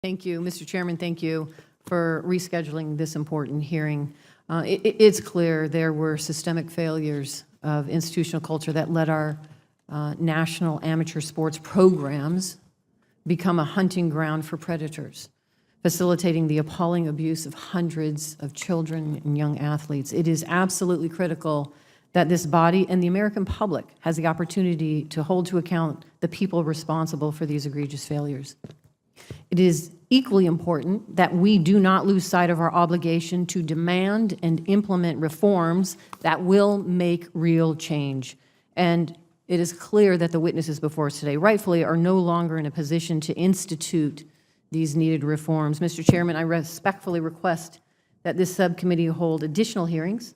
Thank you, Mr. Chairman. Thank you for rescheduling this important hearing. It's clear there were systemic failures of institutional culture that led our national amateur sports programs become a hunting ground for predators, facilitating the appalling abuse of hundreds of children and young athletes. It is absolutely critical that this body and the American public has the opportunity to hold to account the people responsible for these egregious failures. It is equally important that we do not lose sight of our obligation to demand and implement reforms that will make real change. And it is clear that the witnesses before us today rightfully are no longer in a position to institute these needed reforms. Mr. Chairman, I respectfully request that this subcommittee hold additional hearings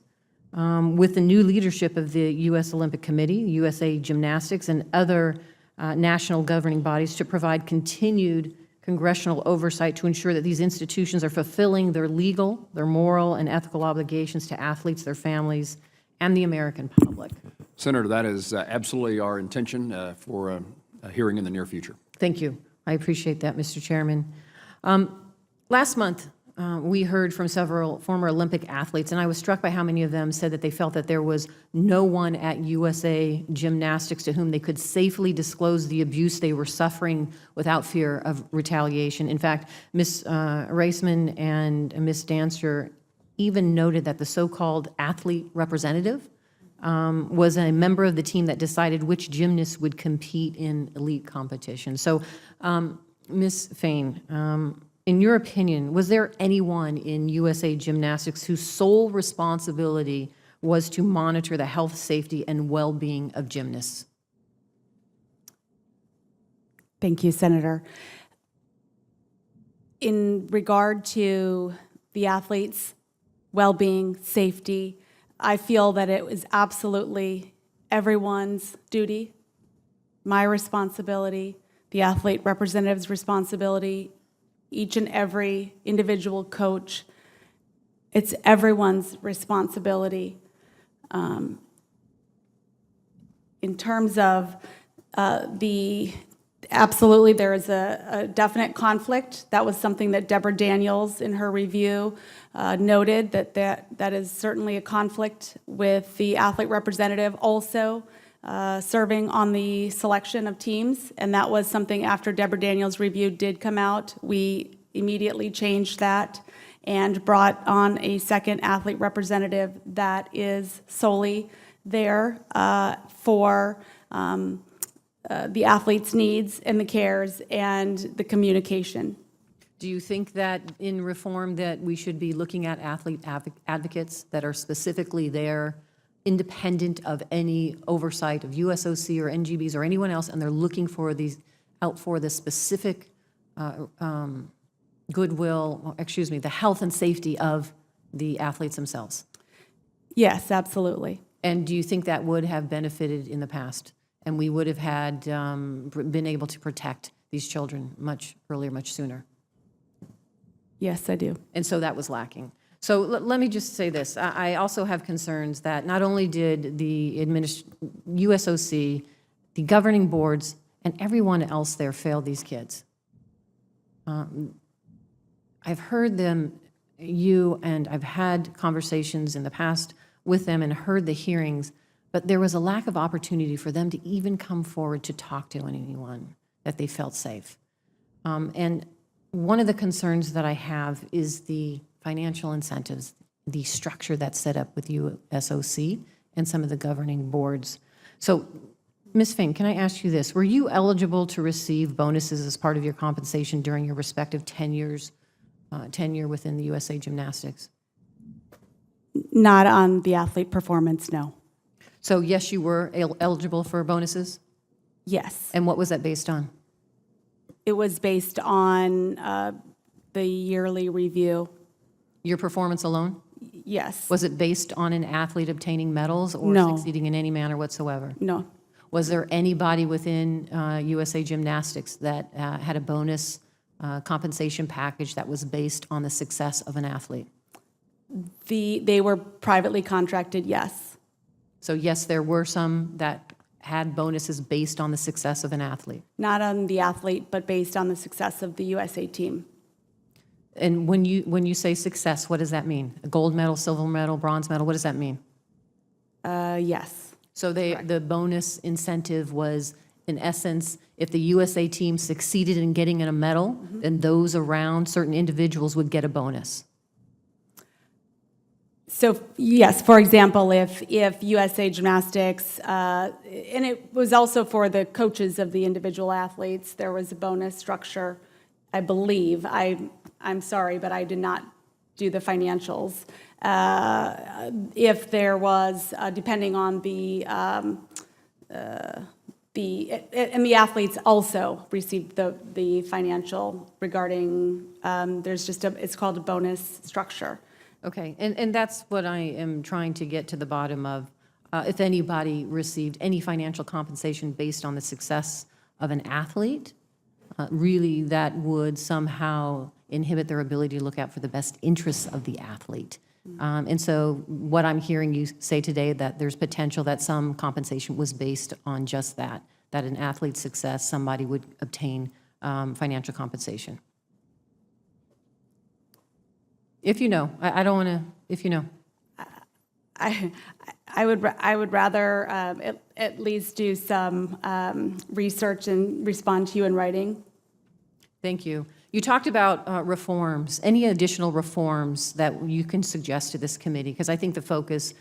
with the new leadership of the U.S. Olympic Committee, USA Gymnastics, and other national governing bodies to provide continued congressional oversight to ensure that these institutions are fulfilling their legal, their moral, and ethical obligations to athletes, their families, and the American public. Senator, that is absolutely our intention for a hearing in the near future. Thank you. I appreciate that, Mr. Chairman. Last month, we heard from several former Olympic athletes, and I was struck by how many of them said that they felt that there was no one at USA Gymnastics to whom they could safely disclose the abuse they were suffering without fear of retaliation. In fact, Ms. Reisman and Ms. Dancer even noted that the so-called athlete representative was a member of the team that decided which gymnasts would compete in elite competition. So, Ms. Fain, in your opinion, was there anyone in USA Gymnastics whose sole responsibility was to monitor the health, safety, and well-being of gymnasts? Thank you, Senator. In regard to the athletes' well-being, safety, I feel that it was absolutely everyone's duty, my responsibility, the athlete representative's responsibility, each and every individual coach. It's everyone's responsibility. In terms of absolutely, there is a definite conflict. That was something that Deborah Daniels in her review noted, that is certainly a conflict with the athlete representative also serving on the selection of teams, and that was something after Deborah Daniels' review did come out. We immediately changed that and brought on a second athlete representative that is solely there for the athletes' needs and the cares and the communication. Do you think that in reform that we should be looking at athlete advocates that are specifically there, independent of any oversight of USOC or NGBs or anyone else, and they're looking for these out for the specific goodwill, excuse me, the health and safety of the athletes themselves? Yes, absolutely. And do you think that would have benefited in the past, and we would have had been able to protect these children much earlier, much sooner? Yes, I do. And so that was lacking. So let me just say this. I also have concerns that not only did the USOC, the governing boards, and everyone else there fail these kids. I've heard them, and I've had conversations in the past with them and heard the hearings, but there was a lack of opportunity for them to even come forward to talk to anyone that they felt safe. And one of the concerns that I have is the financial incentives, the structure that's set up with USOC and some of the governing boards. So, Ms. Fain, can I ask you this? Were you eligible to receive bonuses as part of your compensation during your respective tenure within the USA Gymnastics? Not on the athlete performance, no. So, yes, you were eligible for bonuses? Yes. And what was that based on? It was based on the yearly review. Your performance alone? Yes. Was it based on an athlete obtaining medals or No. succeeding in any manner whatsoever? No. Was there anybody within USA Gymnastics that had a bonus compensation package that was based on the success of an athlete? They were privately contracted, yes. So yes, there were some that had bonuses based on the success of an athlete. Not on the athlete, but based on the success of the USA team. And when you say success, what does that mean? A gold medal, silver medal, bronze medal, what does that mean? Yes. So the bonus incentive was, in essence, if the USA team succeeded in getting a medal, then those around certain individuals would get a bonus. So, yes, for example, if USA Gymnastics, and it was also for the coaches of the individual athletes, there was a bonus structure, I believe. I'm sorry, but I did not do the financials. If there was, depending on and the athletes also received the financial regarding, there's just it's called a bonus structure. Okay, and that's what I am trying to get to the bottom of. If anybody received any financial compensation based on the success of an athlete, really that would somehow inhibit their ability to look out for the best interests of the athlete. And so what I'm hearing you say today, that there's potential that some compensation was based on just that an athlete's success, somebody would obtain financial compensation. If you know, I don't want to, if you know. I would rather at least do some research and respond to you in writing. Thank you. You talked about reforms. Any additional reforms that you can suggest to this committee? Because I think the focus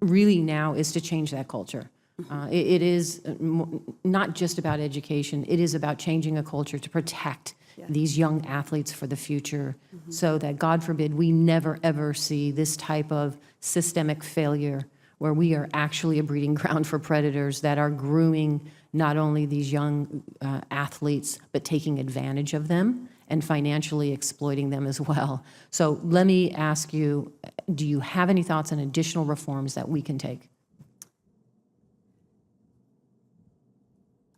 really now is to change that culture. It is not just about education. It is about changing a culture to protect these young athletes for the future, so that, God forbid, we never, ever see this type of systemic failure where we are actually a breeding ground for predators that are grooming not only these young athletes, but taking advantage of them and financially exploiting them as well. So let me ask you, do you have any thoughts on additional reforms that we can take?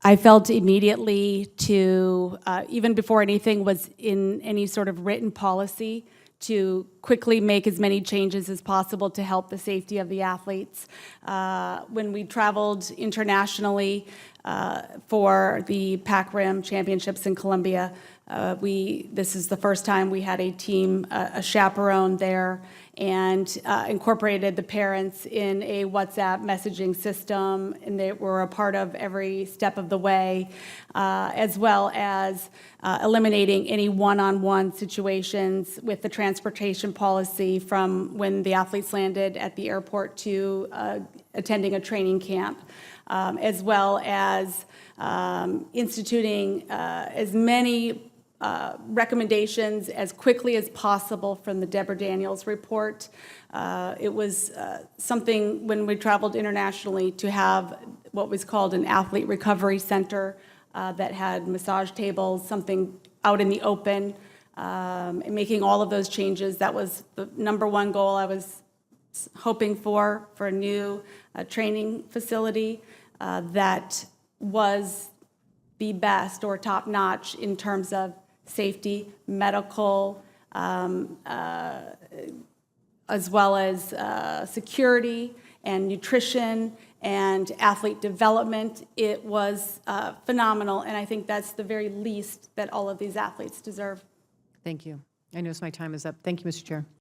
I felt immediately to, even before anything was in any sort of written policy, to quickly make as many changes as possible to help the safety of the athletes. When we traveled internationally for the Pac Rim Championships in Colombia, this is the first time we had a team, a chaperone there, and incorporated the parents in a WhatsApp messaging system, and they were a part of every step of the way, as well as eliminating any one-on-one situations with the transportation policy from when the athletes landed at the airport to attending a training camp, as well as instituting as many recommendations as quickly as possible from the Deborah Daniels report. It was something, when we traveled internationally, to have what was called an athlete recovery center that had massage tables, something out in the open, and making all of those changes. That was the #1 goal I was hoping for a new training facility that was the best or top-notch in terms of safety, medical, as well as security and nutrition and athlete development. It was phenomenal, and I think that's the very least that all of these athletes deserve. Thank you. I notice my time is up. Thank you, Mr. Chair.